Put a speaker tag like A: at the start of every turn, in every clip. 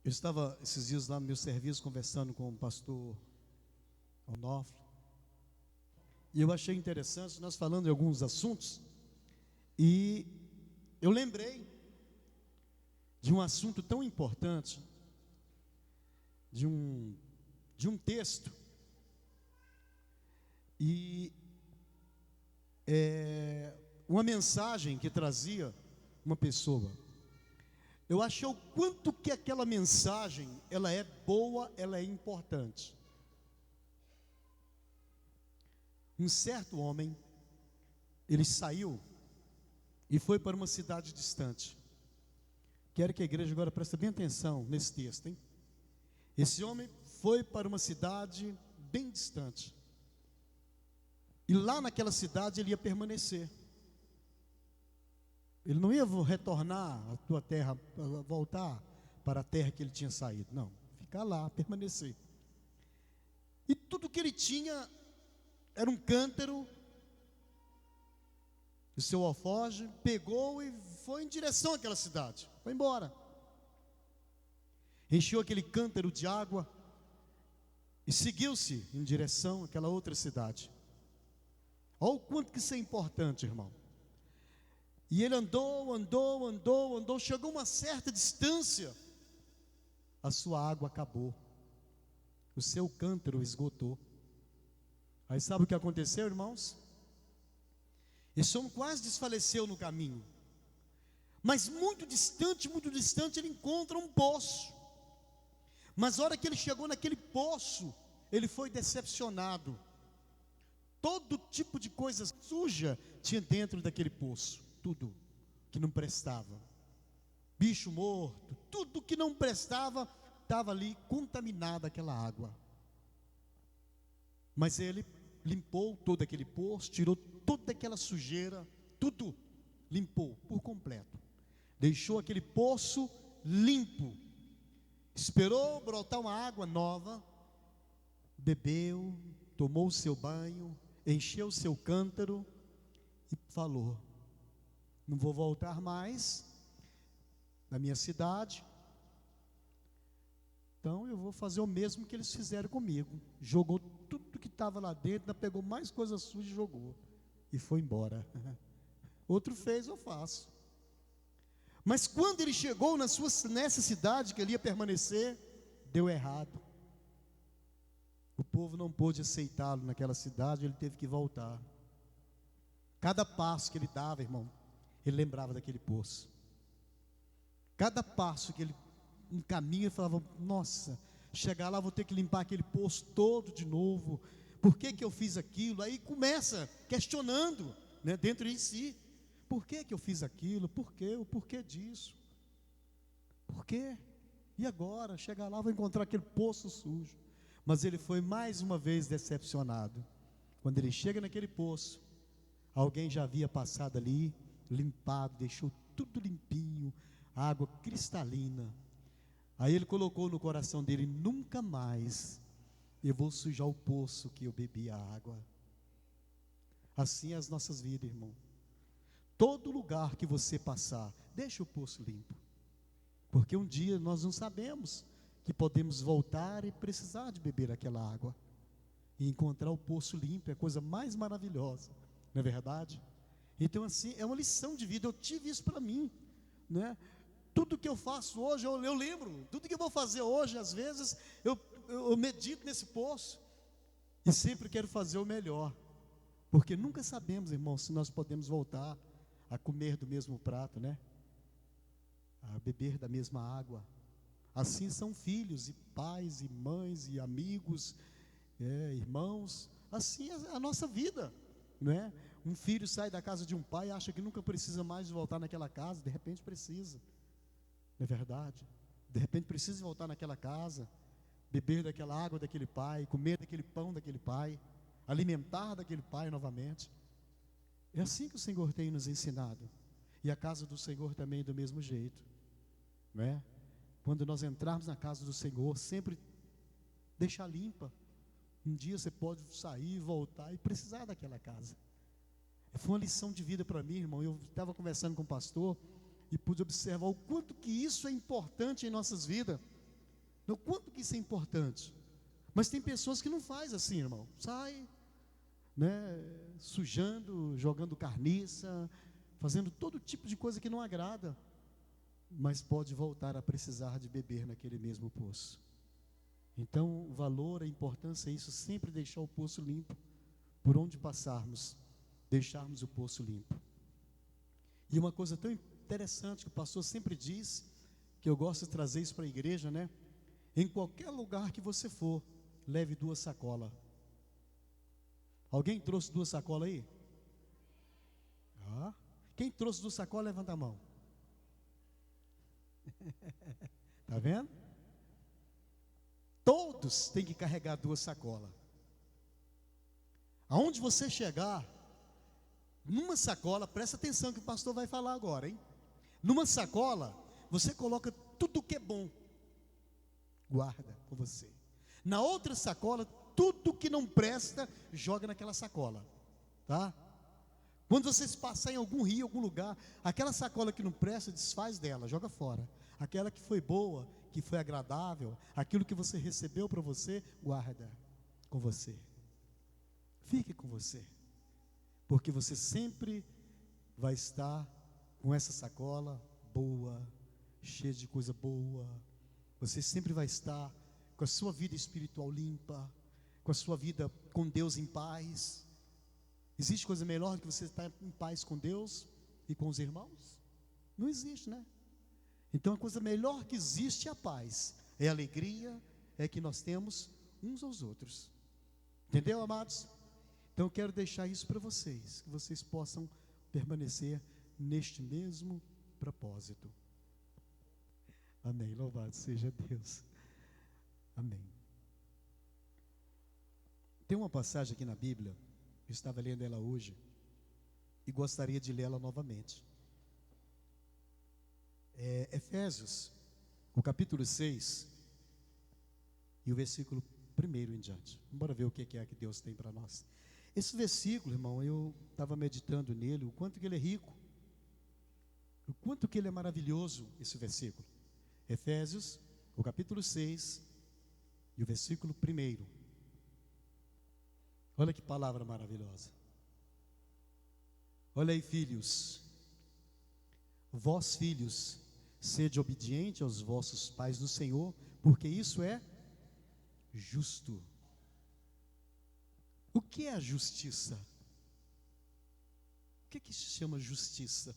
A: Eu estava esses dias lá no meu serviço conversando com o pastor Onofre, e eu achei interessante, nós falando de alguns assuntos, e eu lembrei de um assunto tão importante, de um texto, e uma mensagem que trazia uma pessoa. Eu achei o quanto que aquela mensagem, ela é boa, ela é importante. Um certo homem, ele saiu e foi para uma cidade distante. Quero que a igreja agora preste bem atenção nesse texto, hein? Esse homem foi para uma cidade bem distante. E lá naquela cidade ele ia permanecer. Ele não ia retornar à tua terra, voltar para a terra que ele tinha saído. Não, ficar lá, permanecer. E tudo que ele tinha era um cântaro. O seu alforje pegou e foi em direção àquela cidade. Foi embora. Encheu aquele cântaro de água e seguiu-se em direção àquela outra cidade. Olha o quanto que isso é importante, irmão. E ele andou, chegou a uma certa distância, a sua água acabou, o seu cântaro esgotou. Aí sabe o que aconteceu, irmãos? Esse homem quase desfaleceu no caminho, mas muito distante, ele encontra um poço. Mas a hora que ele chegou naquele poço, ele foi decepcionado. Todo tipo de coisa suja tinha dentro daquele poço. Tudo que não prestava, bicho morto, tudo que não prestava, estava ali contaminada aquela água. Mas ele limpou todo aquele poço, tirou toda aquela sujeira, tudo limpou por completo, deixou aquele poço limpo, esperou brotar uma água nova, bebeu, tomou o seu banho, encheu o seu cântaro e falou: não vou voltar mais na minha cidade, então eu vou fazer o mesmo que eles fizeram comigo. Jogou tudo que estava lá dentro, ainda pegou mais coisa suja e jogou, e foi embora. Outro fez, eu faço. Mas quando ele chegou nessa cidade que ele ia permanecer, deu errado. O povo não pôde aceitá-lo naquela cidade, ele teve que voltar. Cada passo que ele dava, irmão, ele lembrava daquele poço. Cada passo que ele caminha, ele falava: nossa, chegar lá vou ter que limpar aquele poço todo de novo. Por que eu fiz aquilo? Aí começa questionando, né, dentro de si: por que eu fiz aquilo? Por quê? O porquê disso? Por quê? E agora? Chegar lá vou encontrar aquele poço sujo. Mas ele foi mais uma vez decepcionado. Quando ele chega naquele poço, alguém já havia passado ali, limpado, deixou tudo limpinho, água cristalina. Aí ele colocou no coração dele: nunca mais eu vou sujar o poço que eu bebi a água. Assim é as nossas vidas, irmão. Todo lugar que você passar, deixa o poço limpo, porque um dia nós não sabemos que podemos voltar e precisar de beber aquela água. E encontrar o poço limpo é a coisa mais maravilhosa, não é verdade? Então assim, é uma lição de vida. Eu tive isso para mim, né? Tudo que eu faço hoje, eu lembro, tudo que eu vou fazer hoje, às vezes, eu medito nesse poço, e sempre quero fazer o melhor, porque nunca sabemos, irmão, se nós podemos voltar a comer do mesmo prato, né? A beber da mesma água. Assim são filhos, e pais, e mães, e amigos, irmãos. Assim é a nossa vida, não é? Um filho sai da casa de um pai e acha que nunca precisa mais voltar naquela casa. De repente precisa, não é verdade? De repente precisa voltar naquela casa, beber daquela água daquele pai, comer daquele pão daquele pai, alimentar daquele pai novamente. É assim que o Senhor tem nos ensinado. E a casa do Senhor também do mesmo jeito, não é? Quando nós entrarmos na casa do Senhor, sempre deixar limpa. Um dia você pode sair, voltar e precisar daquela casa. Foi uma lição de vida para mim, irmão. Eu estava conversando com o pastor e pude observar o quanto que isso é importante em nossas vidas. Então, quanto que isso é importante? Mas tem pessoas que não fazem assim, irmão. Sai, né, sujando, jogando carniça, fazendo todo tipo de coisa que não agrada, mas pode voltar a precisar de beber naquele mesmo poço. Então, o valor, a importância é isso, sempre deixar o poço limpo. Por onde passarmos, deixarmos o poço limpo. E uma coisa tão interessante que o pastor sempre diz, que eu gosto de trazer isso para a igreja, né? Em qualquer lugar que você for, leve 2 sacolas. Alguém trouxe 2 sacolas aí? Ah, quem trouxe 2 sacolas, levanta a mão. Está vendo? Todos têm que carregar 2 sacolas. Aonde você chegar, numa sacola, presta atenção que o pastor vai falar agora, hein? Numa sacola, você coloca tudo que é bom, guarda com você. Na outra sacola, tudo que não presta, joga naquela sacola, tá? Quando vocês passarem em algum rio, algum lugar, aquela sacola que não presta, desfaz dela, joga fora. Aquela que foi boa, que foi agradável, aquilo que você recebeu para você, guarda com você. Fique com você, porque você sempre vai estar com essa sacola boa, cheia de coisa boa. Você sempre vai estar com a sua vida espiritual limpa, com a sua vida com Deus em paz. Existe coisa melhor do que você estar em paz com Deus e com os irmãos? Não existe, né? Então a coisa melhor que existe é a paz, é a alegria, é que nós temos uns aos outros. Entendeu, amados? Então eu quero deixar isso para vocês, que vocês possam permanecer neste mesmo propósito. Amém, louvado seja Deus. Amém. Tem uma passagem aqui na Bíblia, eu estava lendo ela hoje, e gostaria de lê-la novamente. Efésios, o capítulo 6, e o versículo 1 em diante. Bora ver o que é que Deus tem para nós. Esse versículo, irmão, eu estava meditando nele, o quanto que ele é rico, o quanto que ele é maravilhoso, esse versículo. Efésios, o capítulo 6, e o versículo 1. Olha que palavra maravilhosa. Olha aí, filhos. Vós, filhos, sede obediente aos vossos pais no Senhor, porque isso é justo. O que é a justiça? O que se chama justiça?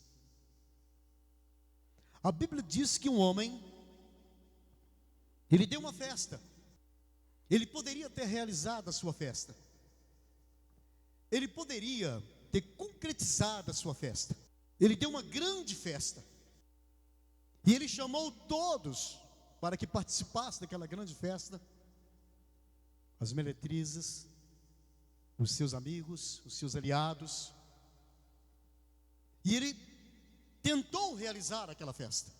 A: A Bíblia diz que um homem, ele deu uma festa. Ele poderia ter realizado a sua festa. Ele poderia ter concretizado a sua festa. Ele deu uma grande festa. E ele chamou todos para que participassem daquela grande festa. As meretrizes, os seus amigos, os seus aliados. E ele tentou realizar aquela festa.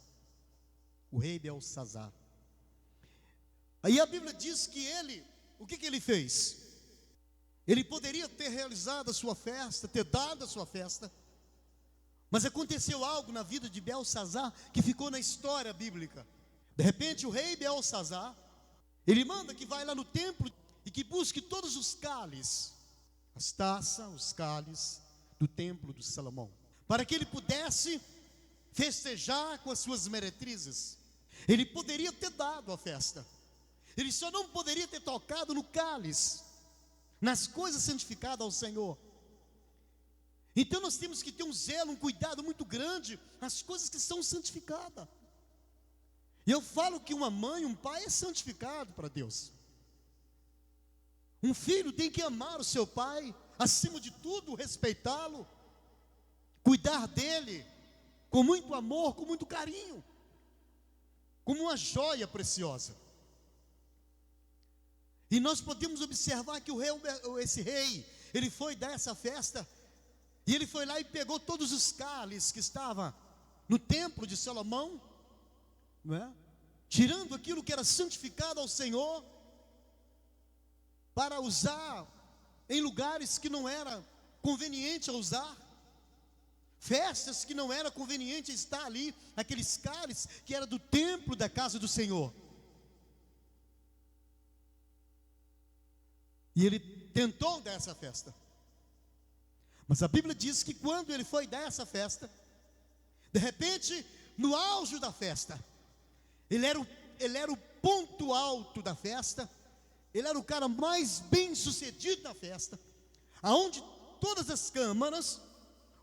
A: O rei Belsazar. Aí a Bíblia diz que ele, o que ele fez? Ele poderia ter realizado a sua festa, ter dado a sua festa, mas aconteceu algo na vida de Belsazar que ficou na história bíblica. De repente o rei Belsazar, ele manda que vai lá no templo e que busque todos os cálices, as taças, os cálices do templo de Salomão, para que ele pudesse festejar com as suas meretrizes. Ele poderia ter dado a festa, ele só não poderia ter tocado no cálice, nas coisas santificadas ao Senhor. Então nós temos que ter um zelo, um cuidado muito grande nas coisas que são santificadas. E eu falo que uma mãe, um pai é santificado para Deus. Um filho tem que amar o seu pai, acima de tudo respeitá-lo, cuidar dele com muito amor, com muito carinho, como uma joia preciosa. E nós podemos observar que esse rei, ele foi dar essa festa, e ele foi lá e pegou todos os cálices que estavam no templo de Salomão, não é? Tirando aquilo que era santificado ao Senhor, para usar em lugares que não era conveniente a usar, festas que não era conveniente estar ali, aqueles cálices que era do templo da casa do Senhor. E ele tentou dar essa festa. Mas a Bíblia diz que quando ele foi dar essa festa, de repente, no auge da festa, ele era o ponto alto da festa, ele era o cara mais bem sucedido da festa, aonde todas as câmaras,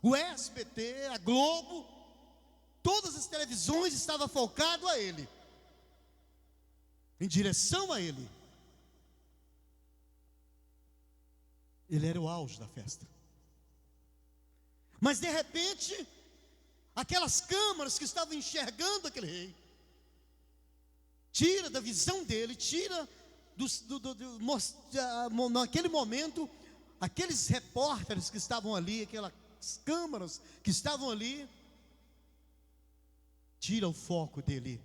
A: o SBT, a Globo, todas as televisões estavam focadas a ele, em direção a ele. Ele era o auge da festa. Mas de repente, aquelas câmaras que estavam enxergando aquele rei, tira da visão dele, tira naquele momento, aqueles repórteres que estavam ali, aquelas câmaras que estavam ali, tira o foco dele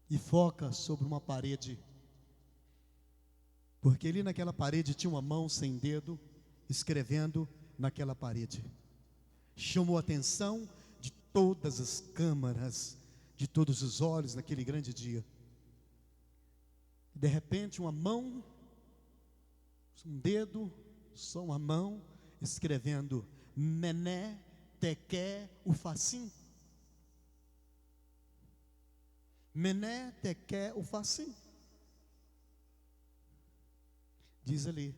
A: e foca sobre uma parede, porque ali naquela parede tinha uma mão sem dedo, escrevendo naquela parede. Chamou a atenção de todas as câmaras, de todos os olhos naquele grande dia. De repente uma mão, um dedo, só uma mão, escrevendo Mené, Teké, Ufassim. Mené, Teké, Ufassim. Diz ali: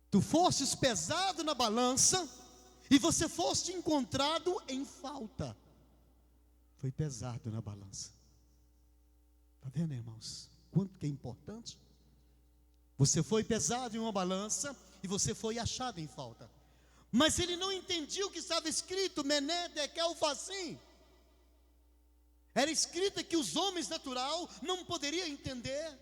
A: tu fostes pesado na balança e você foste encontrado em falta. Foi pesado na balança. Está vendo, irmãos? Quanto que é importante? Você foi pesado em uma balança e você foi achado em falta. Mas ele não entendia o que estava escrito, Mené, Teké, Ufassim. Era escrita que os homens natural não poderiam entender.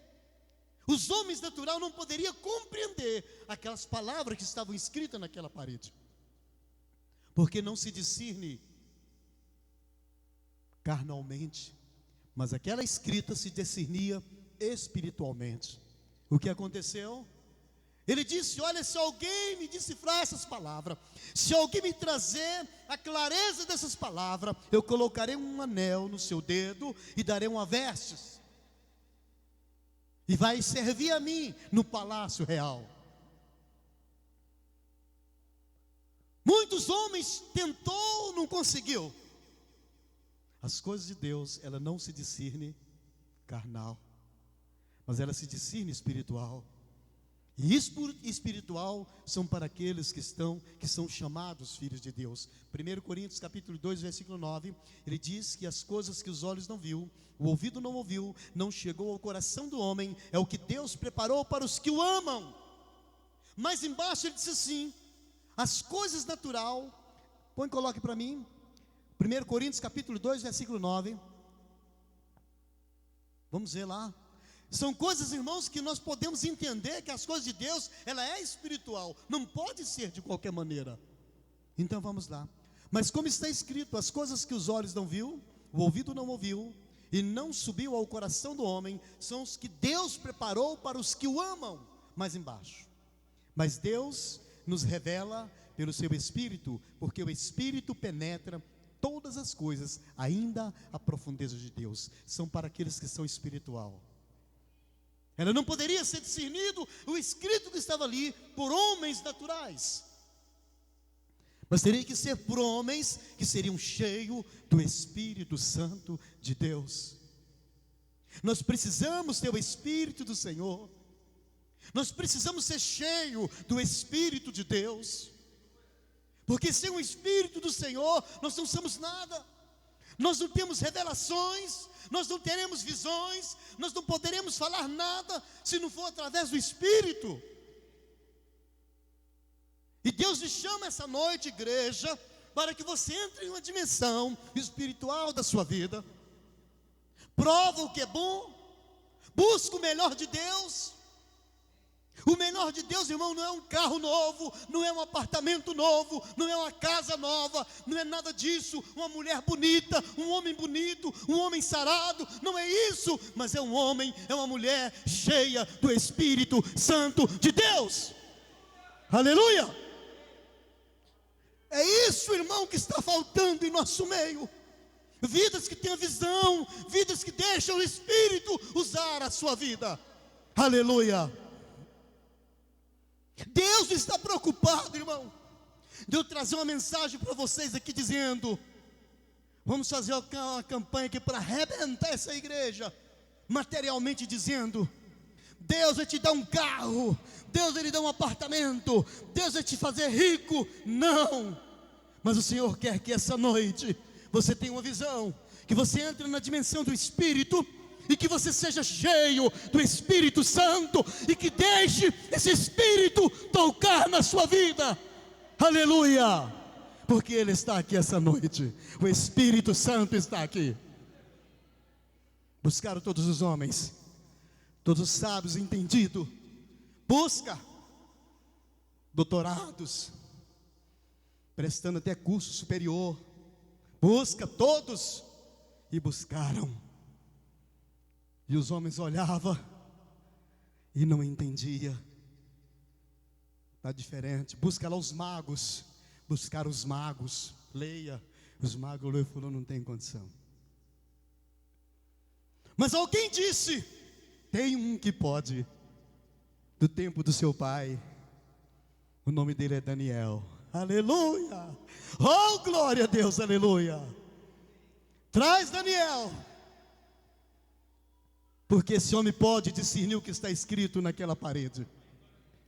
A: Os homens natural não poderiam compreender aquelas palavras que estavam escritas naquela parede, porque não se discerne carnalmente, mas aquela escrita se discernia espiritualmente. O que aconteceu? Ele disse: olha, se alguém me decifrar essas palavras, se alguém me trazer a clareza dessas palavras, eu colocarei um anel no seu dedo e darei uma vestes, e vai servir a mim no palácio real. Muitos homens tentou, não conseguiu. As coisas de Deus, ela não se discerne carnal, mas ela se discerne espiritual. E espiritual são para aqueles que são chamados filhos de Deus. 1 Coríntios capítulo 2, versículo 9, ele diz que as coisas que os olhos não viu, o ouvido não ouviu, não chegou ao coração do homem, é o que Deus preparou para os que o amam. Mas embaixo ele disse assim: as coisas natural, coloque para mim, 1 Coríntios capítulo 2, versículo 9, vamos ver lá. São coisas, irmãos, que nós podemos entender que as coisas de Deus, ela é espiritual, não pode ser de qualquer maneira. Então vamos lá. Mas como está escrito, as coisas que os olhos não viu, o ouvido não ouviu, e não subiu ao coração do homem, são os que Deus preparou para os que o amam. Mais embaixo: mas Deus nos revela pelo seu Espírito, porque o Espírito penetra todas as coisas, ainda a profundeza de Deus. São para aqueles que são espiritual. Ela não poderia ser discernido, o escrito que estava ali, por homens naturais, mas teria que ser por homens que seriam cheios do Espírito Santo de Deus. Nós precisamos ter o Espírito do Senhor, nós precisamos ser cheios do Espírito de Deus, porque sem o Espírito do Senhor, nós não somos nada. Nós não temos revelações, nós não teremos visões, nós não poderemos falar nada se não for através do Espírito. E Deus lhe chama essa noite, igreja, para que você entre em uma dimensão espiritual da sua vida. Prova o que é bom, busca o melhor de Deus. O melhor de Deus, irmão, não é um carro novo, não é um apartamento novo, não é uma casa nova, não é nada disso, uma mulher bonita, um homem bonito, um homem sarado, não é isso, mas é um homem, é uma mulher cheia do Espírito Santo de Deus. Aleluia! É isso, irmão, que está faltando em nosso meio. Vidas que têm a visão, vidas que deixam o Espírito usar a sua vida. Aleluia. Deus está preocupado, irmão, de eu trazer uma mensagem para vocês aqui dizendo: vamos fazer uma campanha aqui para arrebentar essa igreja, materialmente dizendo. Deus vai te dar um carro, Deus vai lhe dar um apartamento, Deus vai te fazer rico. Não, mas o Senhor quer que essa noite você tenha uma visão, que você entre na dimensão do Espírito, e que você seja cheio do Espírito Santo, e que deixe esse Espírito tocar na sua vida. Aleluia, porque Ele está aqui essa noite, o Espírito Santo está aqui. Buscaram todos os homens, todos os sábios, entendidos, busca doutorados, prestando até curso superior, busca todos, e buscaram, e os homens olhavam e não entendia. Está diferente. Busca lá os magos, buscar os magos, leia, os magos olhou e falou: não tem condição. Mas alguém disse: tem um que pode, do tempo do seu pai, o nome dele é Daniel. Aleluia, oh glória a Deus, aleluia. Traz Daniel, porque esse homem pode discernir o que está escrito naquela parede.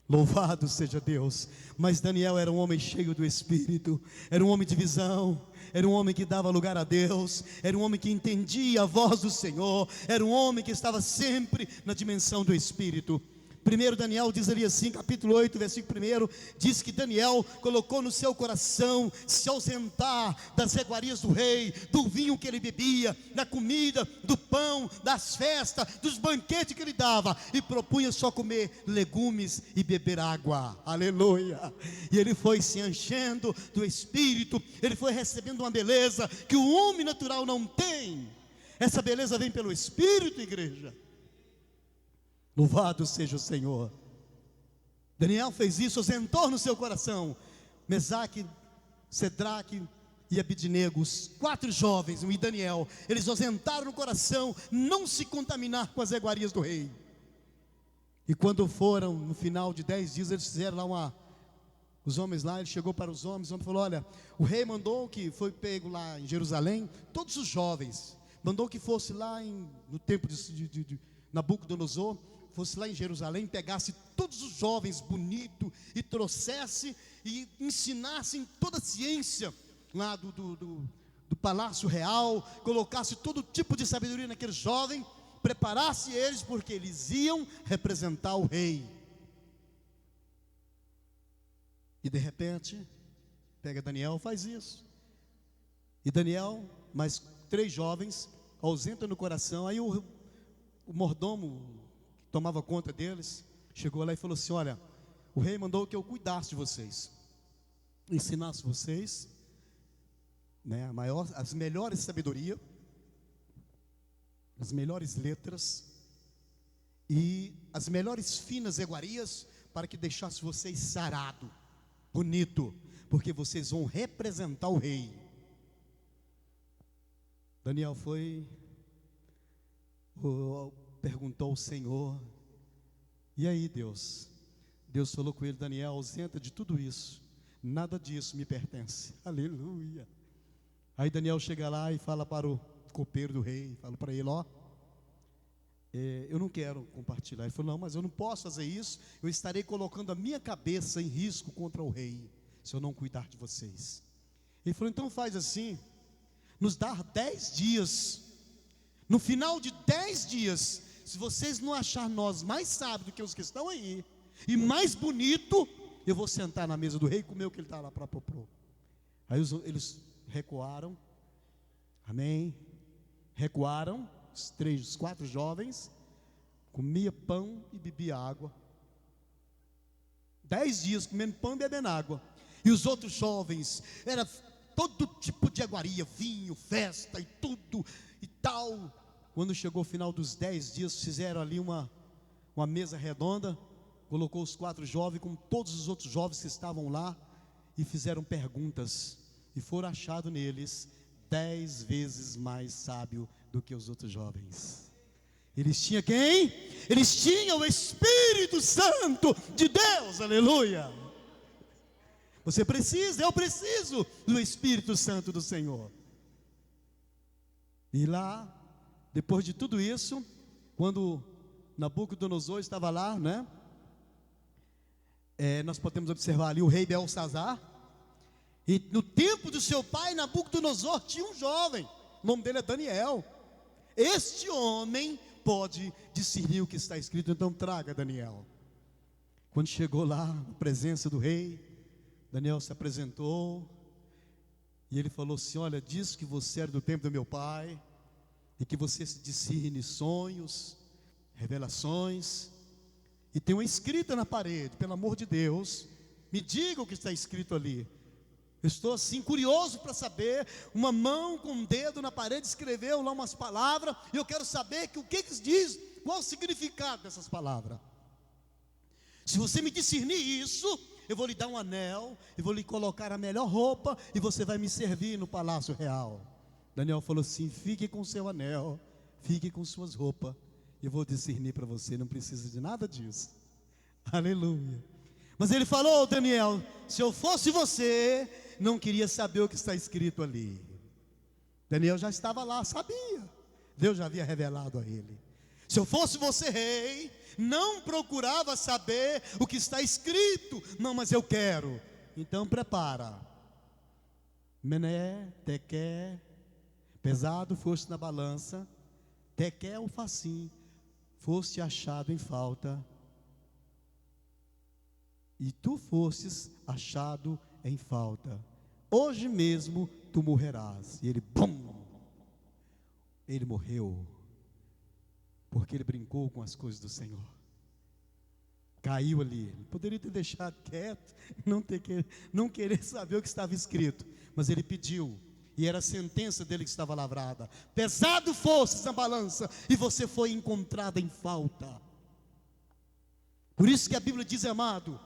A: Louvado seja Deus. Mas Daniel era um homem cheio do Espírito, era um homem de visão, era um homem que dava lugar a Deus, era um homem que entendia a voz do Senhor, era um homem que estava sempre na dimensão do Espírito. Primeiro Daniel diz ali assim, capítulo 8, versículo 1, diz que Daniel colocou no seu coração se ausentar das reguarias do rei, do vinho que ele bebia, da comida, do pão, das festas, dos banquetes que ele dava, e propunha só comer legumes e beber água. Aleluia. E ele foi se enchendo do Espírito, ele foi recebendo uma beleza que o homem natural não tem. Essa beleza vem pelo Espírito, igreja. Louvado seja o Senhor. Daniel fez isso, ausentou no seu coração. Mesaque, Sedraque e Abidnego, os 4 jovens, e Daniel, eles ausentaram no coração não se contaminar com as iguarias do rei. E quando foram, no final de 10 dias, eles fizeram lá os homens lá, ele chegou para os homens falou: olha, o rei mandou que foi pego lá em Jerusalém, todos os jovens, mandou que fosse lá no templo de Nabucodonosor, fosse lá em Jerusalém, pegasse todos os jovens bonitos e trouxesse e ensinasse toda a ciência lá do palácio real, colocasse todo tipo de sabedoria naqueles jovens, preparasse eles, porque eles iam representar o rei. E de repente, pega Daniel, faz isso. E Daniel, mais 3 jovens, ausenta no coração. Aí o mordomo tomava conta deles, chegou lá e falou assim: olha, o rei mandou que eu cuidasse de vocês, ensinasse vocês, né, as melhores sabedoria, as melhores letras e as melhores finas iguarias, para que deixasse vocês sarado, bonito, porque vocês vão representar o rei. Daniel foi, perguntou ao Senhor: e aí, Deus? Deus falou com ele: Daniel, ausenta de tudo isso, nada disso me pertence. Aleluia. Aí Daniel chega lá e fala para o copeiro do rei, fala para ele: ó, eu não quero compartilhar. Ele falou: não, mas eu não posso fazer isso, eu estarei colocando a minha cabeça em risco contra o rei, se eu não cuidar de vocês. Ele falou: então faz assim, nos dá 10 dias, no final de 10 dias, se vocês não acharem nós mais sábios do que os que estão aí, e mais bonito, eu vou sentar na mesa do rei e comer o que ele está lá para propor. Aí eles recuaram, amém, recuaram, os 4 jovens, comia pão e bebia água, 10 dias comendo pão e bebendo água. E os outros jovens, era todo tipo de iguaria, vinho, festa e tudo e tal. Quando chegou o final dos 10 dias, fizeram ali uma mesa redonda, colocou os 4 jovens com todos os outros jovens que estavam lá, e fizeram perguntas, e foram achados neles 10 vezes mais sábio do que os outros jovens. Eles tinham quem? Eles tinham o Espírito Santo de Deus, aleluia. Você precisa, eu preciso do Espírito Santo do Senhor. E lá, depois de tudo isso, quando Nabucodonosor estava lá, né? Nós podemos observar ali o rei Belsazar. E no tempo do seu pai Nabucodonosor tinha um jovem, o nome dele é Daniel. Este homem pode discernir o que está escrito, então traga Daniel. Quando chegou lá, na presença do rei, Daniel se apresentou, e ele falou assim: olha, diz que você era do tempo do meu pai, e que você discerne sonhos, revelações, e tem uma escrita na parede, pelo amor de Deus, me diga o que está escrito ali. Eu estou assim curioso para saber. Uma mão com um dedo na parede escreveu lá umas palavras, e eu quero saber o que diz, qual o significado dessas palavras. Se você me discernir isso, eu vou lhe dar um anel, eu vou lhe colocar a melhor roupa, e você vai me servir no palácio real. Daniel falou assim: fique com seu anel, fique com suas roupas, eu vou discernir para você, não precisa de nada disso. Aleluia. Mas ele falou: Daniel, se eu fosse você, não queria saber o que está escrito ali. Daniel já estava lá, sabia, Deus já havia revelado a ele. Se eu fosse você, rei, não procurava saber o que está escrito. Não, mas eu quero. Então prepara. Mené, Tequé, pesado foste na balança, Tequé o facinho, foste achado em falta, e tu fostes achado em falta. Hoje mesmo tu morrerás. E ele, bum, ele morreu, porque ele brincou com as coisas do Senhor. Caiu ali. Ele poderia ter deixado quieto, não querer saber o que estava escrito, mas ele pediu, e era a sentença dele que estava lavrada: pesado fostes na balança, e você foi encontrado em falta. Por isso que a Bíblia diz, amado,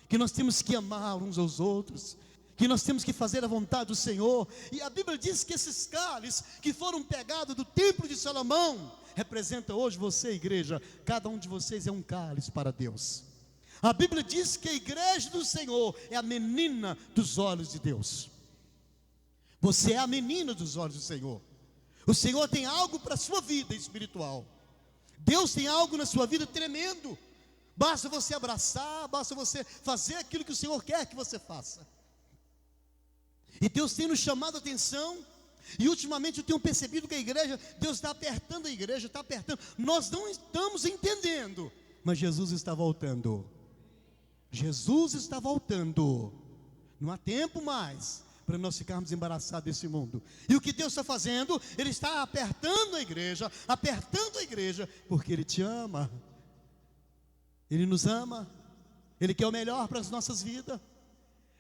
A: que nós temos que amar uns aos outros, que nós temos que fazer a vontade do Senhor. E a Bíblia diz que esses cálices que foram pegados do templo de Salomão representa hoje você, igreja. Cada um de vocês é um cálice para Deus. A Bíblia diz que a igreja do Senhor é a menina dos olhos de Deus. Você é a menina dos olhos do Senhor. O Senhor tem algo para a sua vida espiritual. Deus tem algo na sua vida tremendo. Basta você abraçar, basta você fazer aquilo que o Senhor quer que você faça. E Deus tem nos chamado a atenção. E ultimamente eu tenho percebido que a igreja, Deus está apertando a igreja, está apertando. Nós não estamos entendendo, mas Jesus está voltando. Jesus está voltando. Não há tempo mais para nós ficarmos embaraçados desse mundo. E o que Deus está fazendo? Ele está apertando a igreja, porque Ele te ama. Ele nos ama, Ele quer o melhor para as nossas vidas.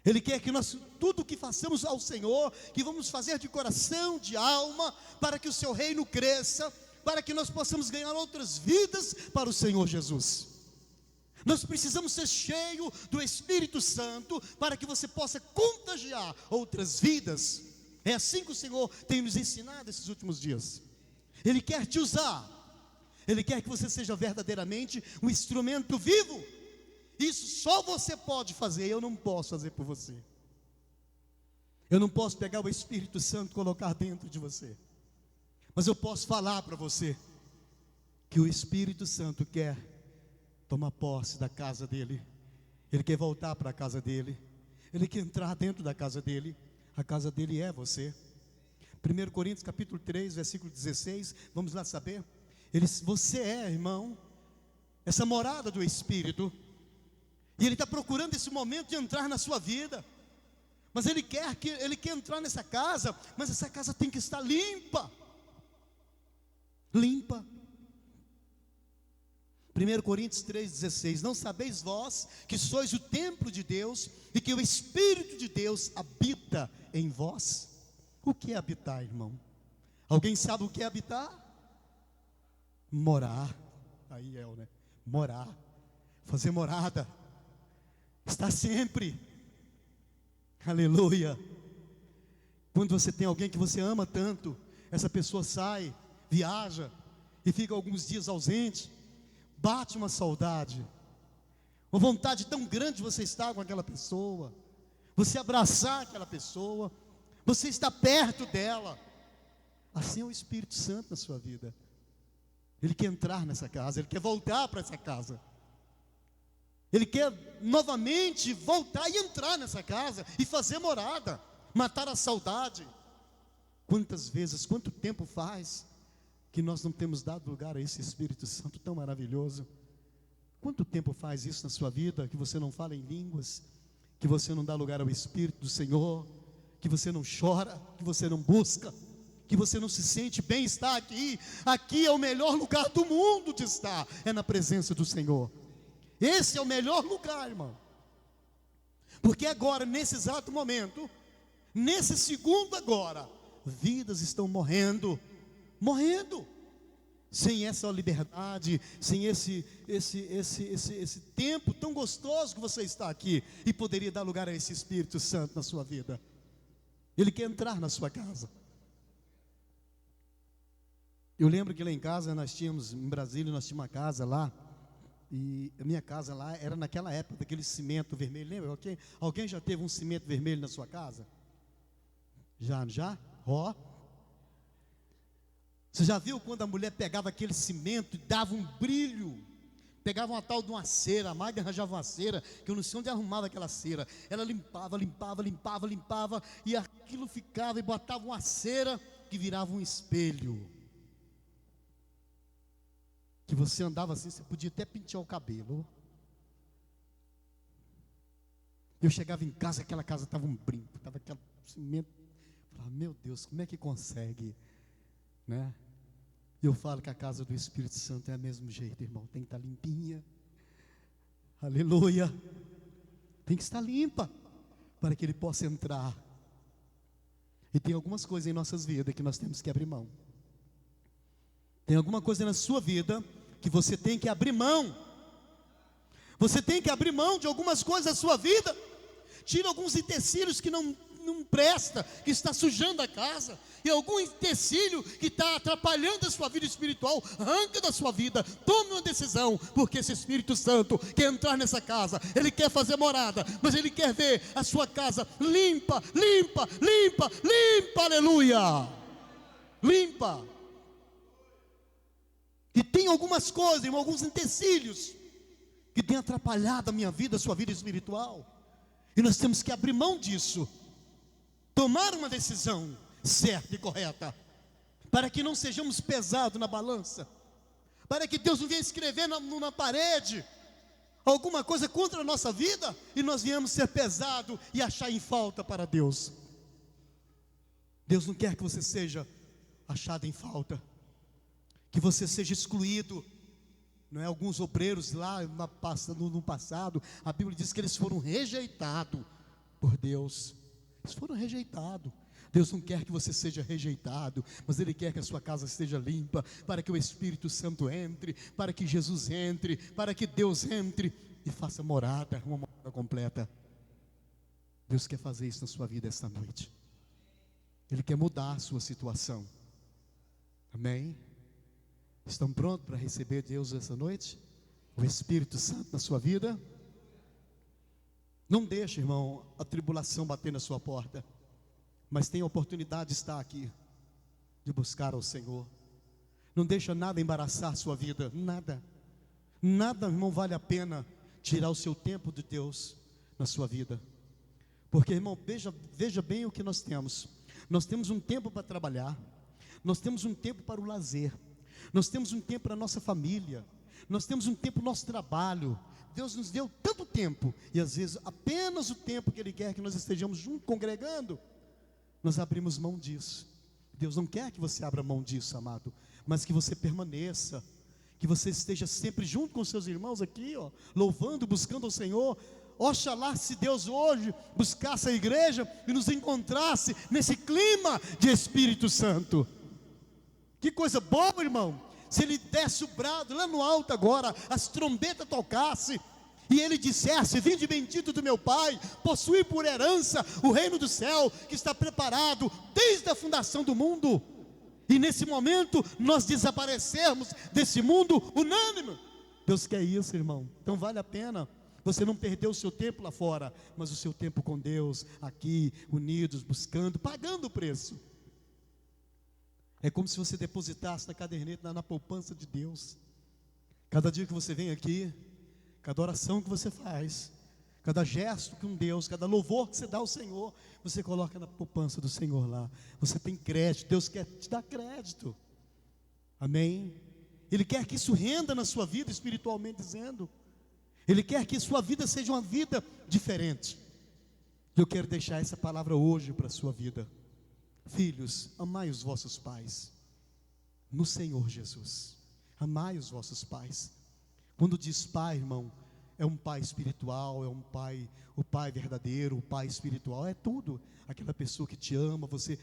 A: Ele quer que nós, tudo o que façamos ao Senhor, que vamos fazer de coração, de alma, para que o seu reino cresça, para que nós possamos ganhar outras vidas para o Senhor Jesus. Nós precisamos ser cheios do Espírito Santo, para que você possa contagiar outras vidas. É assim que o Senhor tem nos ensinado esses últimos dias. Ele quer te usar, Ele quer que você seja verdadeiramente um instrumento vivo. Isso só você pode fazer, eu não posso fazer por você. Eu não posso pegar o Espírito Santo e colocar dentro de você, mas eu posso falar para você que o Espírito Santo quer tomar posse da casa dele. Ele quer voltar para a casa dele, ele quer entrar dentro da casa dele. A casa dele é você. 1 Coríntios capítulo 3, versículo 16, vamos lá saber. Você é, irmão, essa morada do Espírito. E Ele está procurando esse momento de entrar na sua vida. Mas Ele quer entrar nessa casa, mas essa casa tem que estar limpa. Limpa. 1 Coríntios 3,16. Não sabeis vós que sois o templo de Deus e que o Espírito de Deus habita em vós? O que é habitar, irmão? Alguém sabe o que é habitar? Morar. Aí né? Morar. Fazer morada. Está sempre. Aleluia. Quando você tem alguém que você ama tanto, essa pessoa sai, viaja, e fica alguns dias ausente, bate uma saudade, uma vontade tão grande de você estar com aquela pessoa, você abraçar aquela pessoa, você estar perto dela. Assim é o Espírito Santo na sua vida. Ele quer entrar nessa casa, ele quer voltar para essa casa, ele quer novamente voltar e entrar nessa casa e fazer morada, matar a saudade. Quantas vezes, quanto tempo faz que nós não temos dado lugar a esse Espírito Santo tão maravilhoso? Quanto tempo faz isso na sua vida, que você não fala em línguas, que você não dá lugar ao Espírito do Senhor, que você não chora, que você não busca, que você não se sente bem estar aqui? Aqui é o melhor lugar do mundo de estar, é na presença do Senhor. Esse é o melhor lugar, irmão. Porque agora, nesse exato momento, nesse segundo agora, vidas estão morrendo, sem essa liberdade, sem esse tempo tão gostoso que você está aqui, e poderia dar lugar a esse Espírito Santo na sua vida. Ele quer entrar na sua casa. Eu lembro que lá em casa nós tínhamos, em Brasília, nós tínhamos uma casa lá, e a minha casa lá era naquela época daquele cimento vermelho. Lembra? Alguém já teve um cimento vermelho na sua casa? Já? Ó. Você já viu quando a mulher pegava aquele cimento e dava um brilho? Pegava uma tal de uma cera, a Magda arranjava uma cera, que eu não sei onde arrumava aquela cera. Ela limpava, e aquilo ficava, e botava uma cera que virava um espelho. Que você andava assim, você podia até pentear o cabelo. Eu chegava em casa, aquela casa estava um brinco, estava aquele cimento. Eu falava, meu Deus, como é que consegue? Né? Eu falo que a casa do Espírito Santo é do mesmo jeito, irmão. Tem que estar limpinha. Aleluia. Tem que estar limpa, para que Ele possa entrar. E tem algumas coisas em nossas vidas que nós temos que abrir mão. Tem alguma coisa na sua vida que você tem que abrir mão. Você tem que abrir mão de algumas coisas da sua vida. Tira alguns utensílios que não presta, que está sujando a casa, e algum utensílio que está atrapalhando a sua vida espiritual, arranca da sua vida. Tome uma decisão, porque esse Espírito Santo quer entrar nessa casa. Ele quer fazer morada, mas Ele quer ver a sua casa limpa, aleluia, limpa. E tem algumas coisas, irmão, alguns utensílios que têm atrapalhado a minha vida, a sua vida espiritual, e nós temos que abrir mão disso, tomar uma decisão certa e correta, para que não sejamos pesados na balança, para que Deus não venha escrever na parede alguma coisa contra a nossa vida, e nós viemos ser pesado e achar em falta para Deus. Deus não quer que você seja achado em falta, que você seja excluído. Não é? Alguns obreiros lá no passado, a Bíblia diz que eles foram rejeitados por Deus. Eles foram rejeitados. Deus não quer que você seja rejeitado, mas Ele quer que a sua casa esteja limpa, para que o Espírito Santo entre, para que Jesus entre, para que Deus entre e faça morada, uma morada completa. Deus quer fazer isso na sua vida esta noite. Ele quer mudar a sua situação. Amém? Estão prontos para receber Deus essa noite? O Espírito Santo na sua vida? Não deixe, irmão, a tribulação bater na sua porta, mas tenha a oportunidade de estar aqui, de buscar ao Senhor. Não deixa nada embaraçar a sua vida, nada, irmão, vale a pena tirar o seu tempo de Deus na sua vida, porque, irmão, veja bem o que nós temos. Nós temos um tempo para trabalhar, nós temos um tempo para o lazer, nós temos um tempo para a nossa família, nós temos um tempo para o nosso trabalho. Deus nos deu tanto tempo, e às vezes apenas o tempo que Ele quer que nós estejamos juntos, congregando, nós abrimos mão disso. Deus não quer que você abra mão disso, amado, mas que você permaneça, que você esteja sempre junto com seus irmãos aqui, ó, louvando, buscando ao Senhor. Oxalá se Deus hoje buscasse a igreja e nos encontrasse nesse clima de Espírito Santo. Que coisa boa, irmão, se Ele desse o brado lá no alto agora, as trombetas tocassem, e Ele dissesse: vinde bendito do meu Pai, possuir por herança o reino do céu, que está preparado desde a fundação do mundo. e nesse momento nós desaparecermos desse mundo unânime. Deus quer isso, irmão. Então vale a pena você não perder o seu tempo lá fora, mas o seu tempo com Deus, aqui, unidos, buscando, pagando o preço. É como se você depositasse na caderneta, na poupança de Deus. Cada dia que você vem aqui, cada oração que você faz, cada gesto com Deus, cada louvor que você dá ao Senhor, você coloca na poupança do Senhor lá. Você tem crédito, Deus quer te dar crédito. Amém? Ele quer que isso renda na sua vida, espiritualmente dizendo. Ele quer que sua vida seja uma vida diferente. Eu quero deixar essa palavra hoje para a sua vida. Filhos, amai os vossos pais no Senhor Jesus. Amai os vossos pais. Quando diz pai, irmão, é um pai espiritual, é um pai, o pai verdadeiro, o pai espiritual, é tudo. Aquela pessoa que te ama, você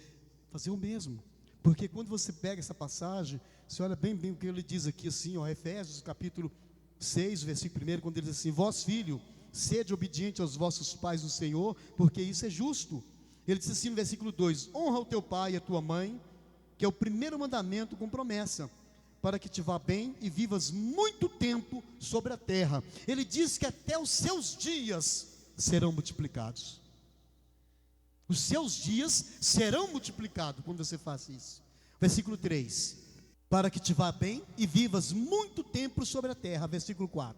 A: fazer o mesmo. Porque quando você pega essa passagem, você olha bem o que ele diz aqui assim, ó, Efésios capítulo 6, versículo 1, quando ele diz assim: vós, filho, sede obediente aos vossos pais no Senhor, porque isso é justo. Ele diz assim no versículo 2: honra o teu pai e a tua mãe, que é o primeiro mandamento com promessa, para que te vá bem e vivas muito tempo sobre a terra. Ele diz que até os seus dias serão multiplicados. Os seus dias serão multiplicados quando você faz isso. Versículo 3: para que te vá bem e vivas muito tempo sobre a terra. Versículo 4: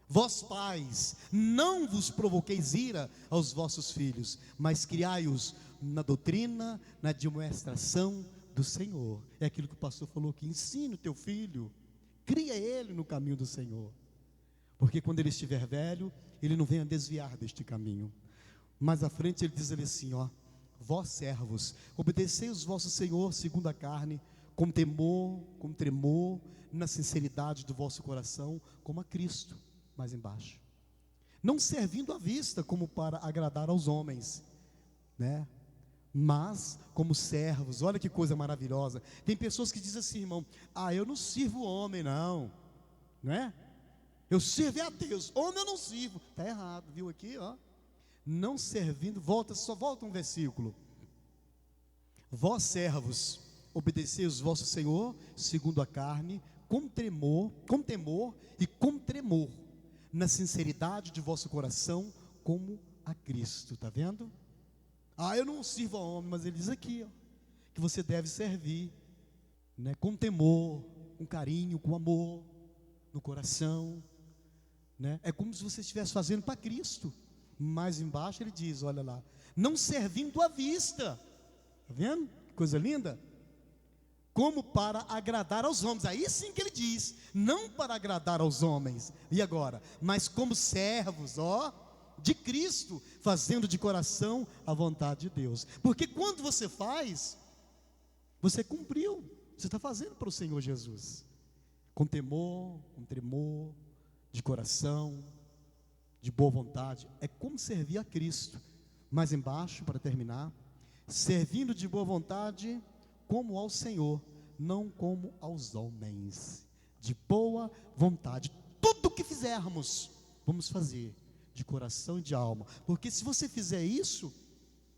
A: vós pais, não vos provoqueis ira aos vossos filhos, mas criai-os na doutrina, na demonstração do Senhor. É aquilo que o pastor falou aqui: ensina o teu filho, cria ele no caminho do Senhor, porque quando ele estiver velho, ele não venha desviar deste caminho. Mais à frente ele diz ali assim, ó: vós servos, obedecei os vosso Senhor segundo a carne, com temor, com tremor, na sinceridade do vosso coração, como a Cristo. Mais embaixo: não servindo à vista como para agradar aos homens, né? Mas como servos. Olha que coisa maravilhosa. Tem pessoas que dizem assim, irmão: eu não sirvo homem não é? Eu sirvo a Deus, homem eu não sirvo. Está errado, viu aqui, ó. Não servindo, só volta um versículo: vós servos, obedecei os vosso Senhor segundo a carne, com temor e com tremor, na sinceridade de vosso coração, como a Cristo. Está vendo? Eu não sirvo a homem, mas ele diz aqui, ó, que você deve servir, né, com temor, com carinho, com amor no coração, né? É como se você estivesse fazendo para Cristo. Mais embaixo ele diz, olha lá: não servindo à vista. Está vendo? Que coisa linda. Como para agradar aos homens. Aí sim que ele diz: não para agradar aos homens. E agora? Mas como servos, ó, de Cristo, fazendo de coração a vontade de Deus. Porque quando você faz, você cumpriu. Você está fazendo para o Senhor Jesus, com temor, com tremor, de coração, de boa vontade. É como servir a Cristo. Mais embaixo, para terminar: servindo de boa vontade, como ao Senhor, não como aos homens. De boa vontade. Tudo que fizermos, vamos fazer de coração e de alma. Porque se você fizer isso,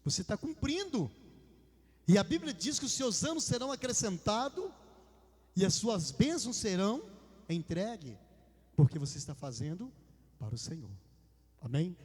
A: você está cumprindo. E a Bíblia diz que os seus anos serão acrescentados e as suas bênçãos serão entregues, porque você está fazendo para o Senhor. Amém?